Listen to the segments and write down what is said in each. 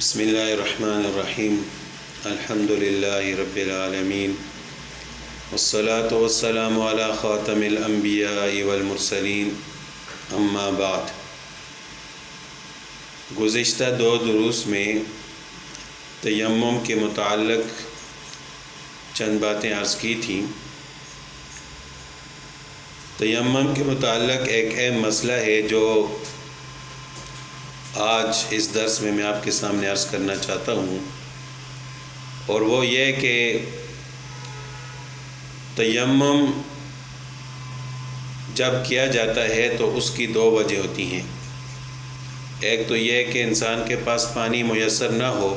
بسم اللہ الرحمن الرحیم الحمد للہ رب العالمین والصلاة والسلام علی خاتم الانبیاء والمرسلین اما بعد۔ گزشتہ دو دروس میں تیمم کے متعلق چند باتیں عرض کی تھیں۔ تیمم کے متعلق ایک اہم مسئلہ ہے جو آج اس درس میں آپ کے سامنے عرض کرنا چاہتا ہوں، اور وہ یہ کہ تیمم جب کیا جاتا ہے تو اس کی دو وجہ ہوتی ہیں۔ ایک تو یہ کہ انسان کے پاس پانی میسر نہ ہو،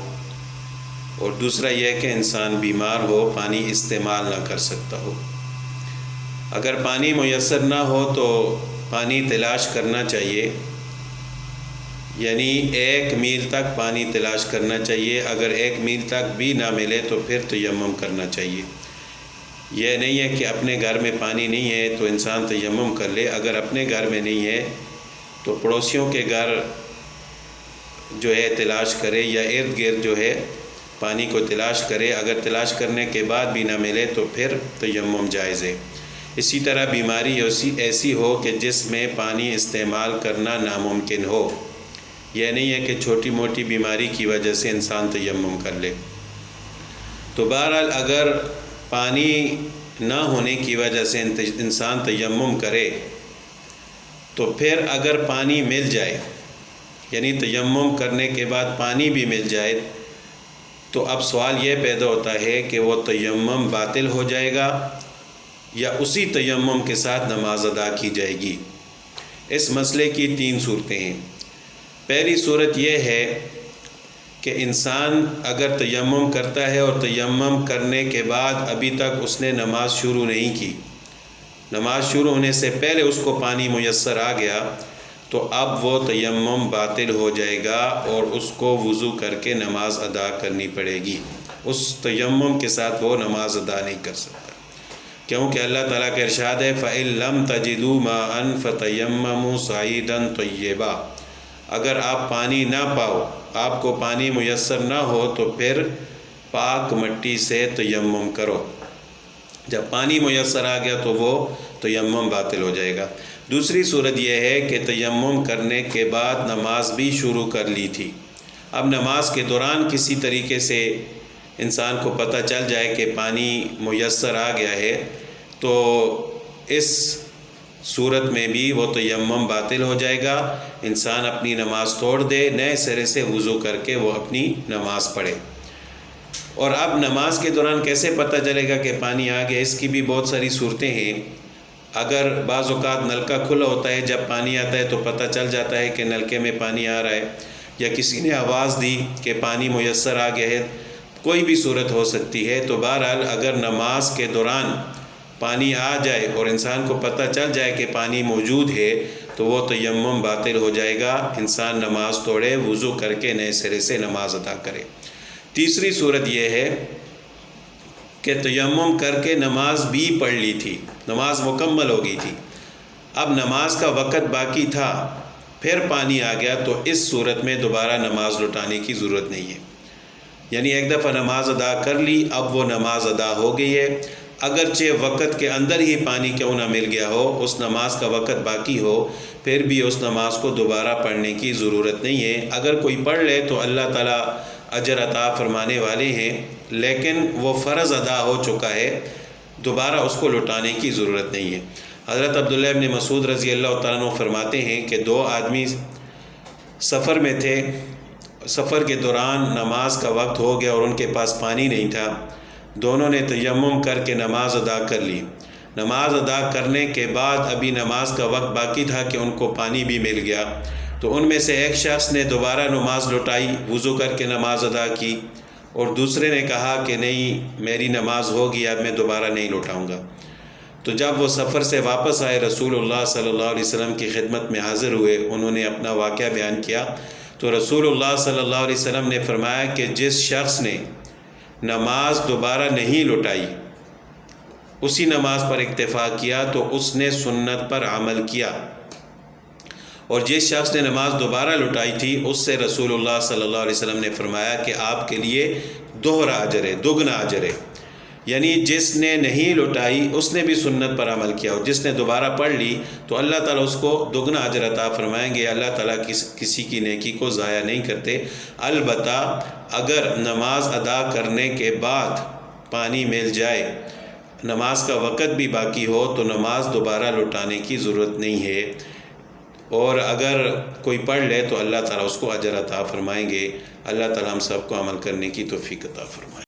اور دوسرا یہ کہ انسان بیمار ہو، پانی استعمال نہ کر سکتا ہو۔ اگر پانی میسر نہ ہو تو پانی تلاش کرنا چاہیے، یعنی 1 میل تک پانی تلاش کرنا چاہیے۔ اگر 1 میل تک بھی نہ ملے تو پھر تیمم کرنا چاہیے۔ یہ نہیں ہے کہ اپنے گھر میں پانی نہیں ہے تو انسان تیمم کر لے۔ اگر اپنے گھر میں نہیں ہے تو پڑوسیوں کے گھر جو ہے تلاش کرے، یا ارد گرد جو ہے پانی کو تلاش کرے۔ اگر تلاش کرنے کے بعد بھی نہ ملے تو پھر تیمم جائز ہے۔ اسی طرح بیماری ایسی ہو کہ جس میں پانی استعمال کرنا ناممکن ہو، یہ نہیں ہے کہ چھوٹی موٹی بیماری کی وجہ سے انسان تیمم کر لے۔ تو بہرحال اگر پانی نہ ہونے کی وجہ سے انسان تیمم کرے تو پھر اگر پانی مل جائے، یعنی تیمم کرنے کے بعد پانی بھی مل جائے، تو اب سوال یہ پیدا ہوتا ہے کہ وہ تیمم باطل ہو جائے گا یا اسی تیمم کے ساتھ نماز ادا کی جائے گی۔ اس مسئلے کی 3 صورتیں ہیں۔ پہلی صورت یہ ہے کہ انسان اگر تیمم کرتا ہے اور تیمم کرنے کے بعد ابھی تک اس نے نماز شروع نہیں کی، نماز شروع ہونے سے پہلے اس کو پانی میسر آ گیا، تو اب وہ تیمم باطل ہو جائے گا اور اس کو وضو کر کے نماز ادا کرنی پڑے گی۔ اس تیمم کے ساتھ وہ نماز ادا نہیں کر سکتا، کیونکہ اللہ تعالیٰ کا ارشاد ہے فَإِن لَّمْ تَجِدُوا مَاءً فَتَيَمَّمُوا صَعِيدًا طَيِّبًا۔ اگر آپ پانی نہ پاؤ، آپ کو پانی میسر نہ ہو، تو پھر پاک مٹی سے تیمم کرو۔ جب پانی میسر آ گیا تو وہ تیمم باطل ہو جائے گا۔ دوسری صورت یہ ہے کہ تیمم کرنے کے بعد نماز بھی شروع کر لی تھی، اب نماز کے دوران کسی طریقے سے انسان کو پتہ چل جائے کہ پانی میسر آ گیا ہے، تو اس صورت میں بھی وہ تیمم باطل ہو جائے گا۔ انسان اپنی نماز توڑ دے، نئے سرے سے وضو کر کے وہ اپنی نماز پڑھے۔ اور اب نماز کے دوران کیسے پتہ چلے گا کہ پانی آ گیا؟ اس کی بھی بہت ساری صورتیں ہیں۔ اگر بعض اوقات نلکا کھلا ہوتا ہے، جب پانی آتا ہے تو پتہ چل جاتا ہے کہ نلکے میں پانی آ رہا ہے، یا کسی نے آواز دی کہ پانی میسر آ گیا ہے، کوئی بھی صورت ہو سکتی ہے۔ تو بہرحال اگر نماز کے دوران پانی آ جائے اور انسان کو پتہ چل جائے کہ پانی موجود ہے، تو وہ تیمم باطل ہو جائے گا۔ انسان نماز توڑے، وضو کر کے نئے سرے سے نماز ادا کرے۔ تیسری صورت یہ ہے کہ تیمم کر کے نماز بھی پڑھ لی تھی، نماز مکمل ہو گئی تھی، اب نماز کا وقت باقی تھا، پھر پانی آ گیا، تو اس صورت میں دوبارہ نماز لوٹانے کی ضرورت نہیں ہے۔ یعنی ایک دفعہ نماز ادا کر لی، اب وہ نماز ادا ہو گئی ہے، اگرچہ وقت کے اندر ہی پانی کیوں نہ مل گیا ہو، اس نماز کا وقت باقی ہو، پھر بھی اس نماز کو دوبارہ پڑھنے کی ضرورت نہیں ہے۔ اگر کوئی پڑھ لے تو اللہ تعالیٰ اجر عطا فرمانے والے ہیں، لیکن وہ فرض ادا ہو چکا ہے، دوبارہ اس کو لوٹانے کی ضرورت نہیں ہے۔ حضرت عبداللہ ابن مسعود رضی اللہ تعالیٰ عنہ فرماتے ہیں کہ 2 آدمی سفر میں تھے، سفر کے دوران نماز کا وقت ہو گیا اور ان کے پاس پانی نہیں تھا، دونوں نے تیمم کر کے نماز ادا کر لی۔ نماز ادا کرنے کے بعد ابھی نماز کا وقت باقی تھا کہ ان کو پانی بھی مل گیا، تو ان میں سے ایک شخص نے دوبارہ نماز لوٹائی، وضو کر کے نماز ادا کی، اور دوسرے نے کہا کہ نہیں، میری نماز ہوگی، اب میں دوبارہ نہیں لوٹاؤں گا۔ تو جب وہ سفر سے واپس آئے، رسول اللہ صلی اللہ علیہ وسلم کی خدمت میں حاضر ہوئے، انہوں نے اپنا واقعہ بیان کیا، تو رسول اللہ صلی اللہ علیہ وسلم نے فرمایا کہ جس شخص نے نماز دوبارہ نہیں لوٹائی، اسی نماز پر اکتفا کیا، تو اس نے سنت پر عمل کیا، اور جس شخص نے نماز دوبارہ لٹائی تھی اس سے رسول اللہ صلی اللہ علیہ وسلم نے فرمایا کہ آپ کے لیے دوہرا اجر ہے، دگنا اجر ہے۔ یعنی جس نے نہیں لٹائی اس نے بھی سنت پر عمل کیا، اور جس نے دوبارہ پڑھ لی تو اللہ تعالیٰ اس کو دگنا اجر عطا فرمائیں گے۔ اللہ تعالیٰ کسی کی نیکی کو ضائع نہیں کرتے۔ البتہ اگر نماز ادا کرنے کے بعد پانی مل جائے، نماز کا وقت بھی باقی ہو، تو نماز دوبارہ لٹانے کی ضرورت نہیں ہے، اور اگر کوئی پڑھ لے تو اللہ تعالیٰ اس کو اجر عطا فرمائیں گے۔ اللہ تعالیٰ ہم سب کو عمل کرنے کی توفیق عطا فرمائے۔